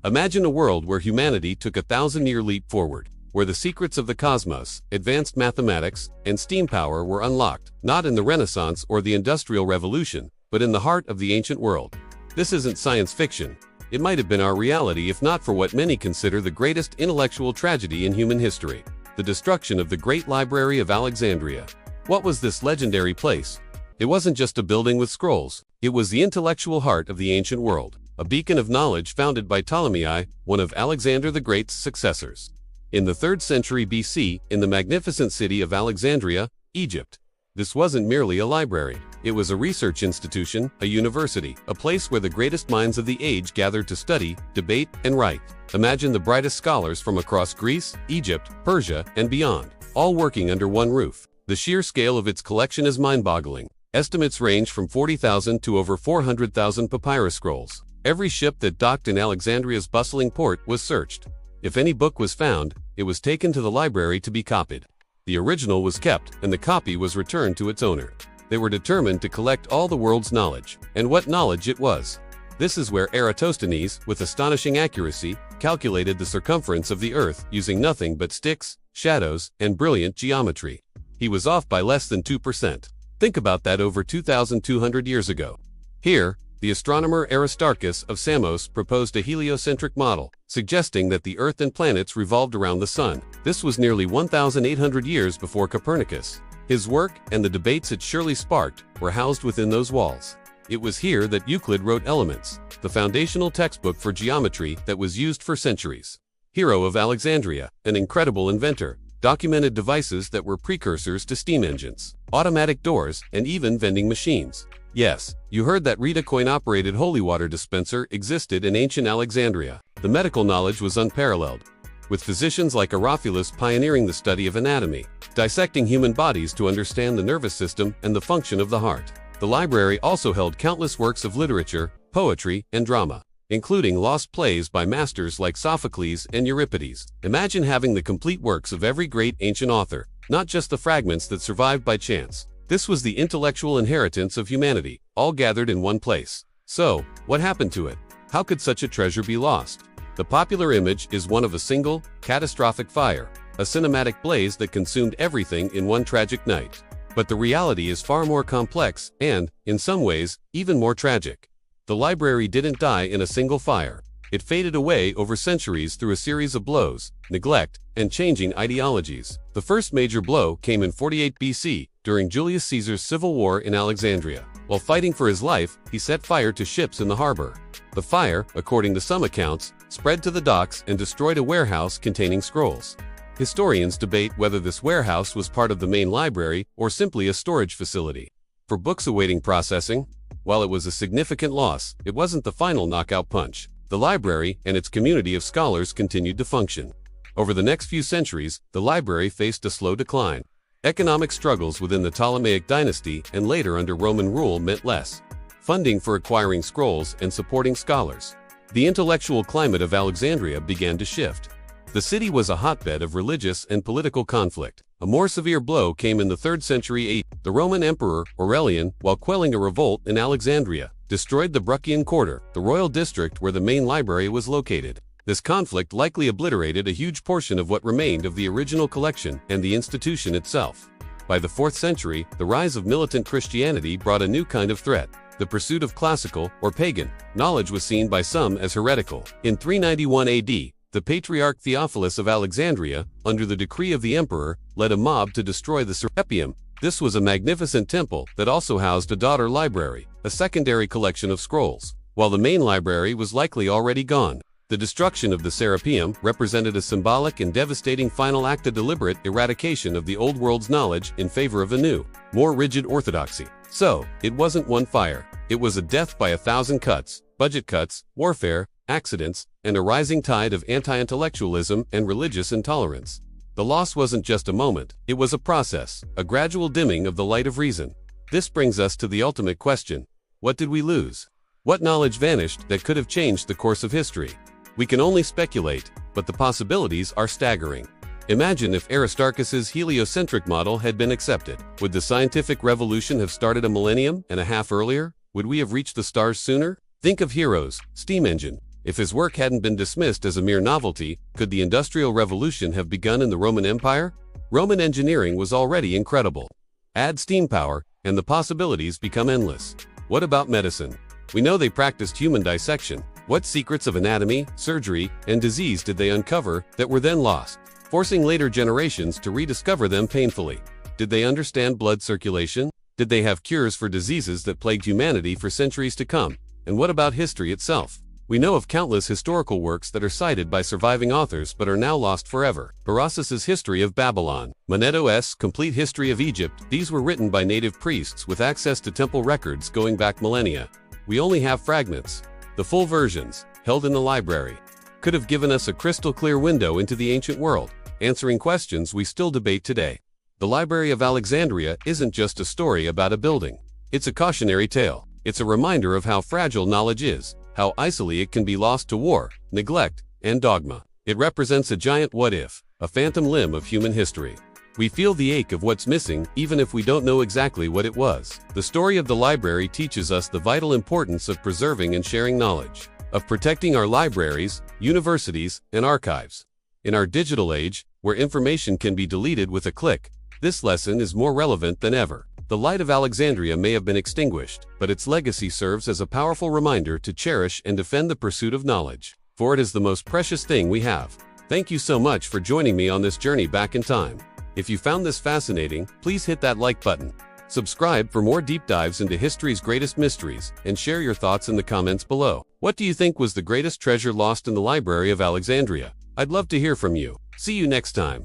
Imagine a world where humanity took a 1,000-year leap forward, where the secrets of the cosmos, advanced mathematics, and steam power were unlocked, not in the Renaissance or the Industrial Revolution, but in the heart of the ancient world. This isn't science fiction. It might have been our reality if not for what many consider the greatest intellectual tragedy in human history: the destruction of the Great Library of Alexandria. What was this legendary place? It wasn't just a building with scrolls. It was the intellectual heart of the ancient world, a beacon of knowledge founded by Ptolemy, one of Alexander the Great's successors. In the 3rd century BC, in the magnificent city of Alexandria, Egypt. This wasn't merely a library. It was a research institution, a university, a place where the greatest minds of the age gathered to study, debate, and write. Imagine the brightest scholars from across Greece, Egypt, Persia, and beyond, all working under one roof. The sheer scale of its collection is mind-boggling. Estimates range from 40,000 to over 400,000 papyrus scrolls. Every ship that docked in Alexandria's bustling port was searched. If any book was found, it was taken to the library to be copied. The original was kept, and the copy was returned to its owner. They were determined to collect all the world's knowledge. And what knowledge it was! This is where Eratosthenes, with astonishing accuracy, calculated the circumference of the Earth using nothing but sticks, shadows, and brilliant geometry. He was off by less than 2%. Think about that over 2,200 years ago. Here, the astronomer Aristarchus of Samos proposed a heliocentric model, suggesting that the Earth and planets revolved around the Sun. This was nearly 1,800 years before Copernicus. His work, and the debates it surely sparked, were housed within those walls. It was here that Euclid wrote Elements, the foundational textbook for geometry that was used for centuries. Hero of Alexandria, an incredible inventor, documented devices that were precursors to steam engines, automatic doors, and even vending machines. Yes, you heard that. Rita coin-operated holy water dispenser existed in ancient Alexandria. The medical knowledge was unparalleled, with physicians like Herophilus pioneering the study of anatomy, dissecting human bodies to understand the nervous system and the function of the heart. The library also held countless works of literature, poetry, and drama, including lost plays by masters like Sophocles and Euripides. Imagine having the complete works of every great ancient author, not just the fragments that survived by chance. This was the intellectual inheritance of humanity, all gathered in one place. So, what happened to it? How could such a treasure be lost? The popular image is one of a single, catastrophic fire, a cinematic blaze that consumed everything in one tragic night. But the reality is far more complex and, in some ways, even more tragic. The library didn't die in a single fire. It faded away over centuries through a series of blows, neglect, and changing ideologies. The first major blow came in 48 BC, during Julius Caesar's civil war in Alexandria. While fighting for his life, he set fire to ships in the harbor. The fire, according to some accounts, spread to the docks and destroyed a warehouse containing scrolls. Historians debate whether this warehouse was part of the main library or simply a storage facility for books awaiting processing. While it was a significant loss, it wasn't the final knockout punch. The library and its community of scholars continued to function. Over the next few centuries, the library faced a slow decline. Economic struggles within the Ptolemaic dynasty and later under Roman rule meant less funding for acquiring scrolls and supporting scholars. The intellectual climate of Alexandria began to shift. The city was a hotbed of religious and political conflict. A more severe blow came in the 3rd century AD. The Roman Emperor Aurelian, while quelling a revolt in Alexandria, destroyed the Bruchian Quarter, the royal district where the main library was located. This conflict likely obliterated a huge portion of what remained of the original collection and the institution itself. By the 4th century, the rise of militant Christianity brought a new kind of threat. The pursuit of classical, or pagan, knowledge was seen by some as heretical. In 391 AD, the Patriarch Theophilus of Alexandria, under the decree of the emperor, led a mob to destroy the Serapeum. This was a magnificent temple that also housed a daughter library, a secondary collection of scrolls. While the main library was likely already gone, the destruction of the Serapeum represented a symbolic and devastating final act of deliberate eradication of the old world's knowledge in favor of a new, more rigid orthodoxy. So, it wasn't one fire. It was a death by 1,000 cuts, budget cuts, warfare, accidents, and a rising tide of anti-intellectualism and religious intolerance. The loss wasn't just a moment, it was a process, a gradual dimming of the light of reason. This brings us to the ultimate question: what did we lose? What knowledge vanished that could have changed the course of history? We can only speculate, but the possibilities are staggering. Imagine if Aristarchus's heliocentric model had been accepted. Would the scientific revolution have started a millennium and a half earlier? Would we have reached the stars sooner? Think of heroes, steam engine, If his work hadn't been dismissed as a mere novelty, could the Industrial Revolution have begun in the Roman Empire? Roman engineering was already incredible. Add steam power, and the possibilities become endless. What about medicine? We know they practiced human dissection. What secrets of anatomy, surgery, and disease did they uncover that were then lost, forcing later generations to rediscover them painfully? Did they understand blood circulation? Did they have cures for diseases that plagued humanity for centuries to come? And what about history itself? We know of countless historical works that are cited by surviving authors but are now lost forever. Herodotus's History of Babylon, Manetto's Complete History of Egypt, these were written by native priests with access to temple records going back millennia. We only have fragments. The full versions, held in the library, could have given us a crystal-clear window into the ancient world, answering questions we still debate today. The Library of Alexandria isn't just a story about a building. It's a cautionary tale. It's a reminder of how fragile knowledge is, how easily it can be lost to war, neglect, and dogma. It represents a giant what-if, a phantom limb of human history. We feel the ache of what's missing, even if we don't know exactly what it was. The story of the library teaches us the vital importance of preserving and sharing knowledge, of protecting our libraries, universities, and archives. In our digital age, where information can be deleted with a click, this lesson is more relevant than ever. The light of Alexandria may have been extinguished, but its legacy serves as a powerful reminder to cherish and defend the pursuit of knowledge, for it is the most precious thing we have. Thank you so much for joining me on this journey back in time. If you found this fascinating, please hit that like button. Subscribe for more deep dives into history's greatest mysteries, and share your thoughts in the comments below. What do you think was the greatest treasure lost in the Library of Alexandria? I'd love to hear from you. See you next time.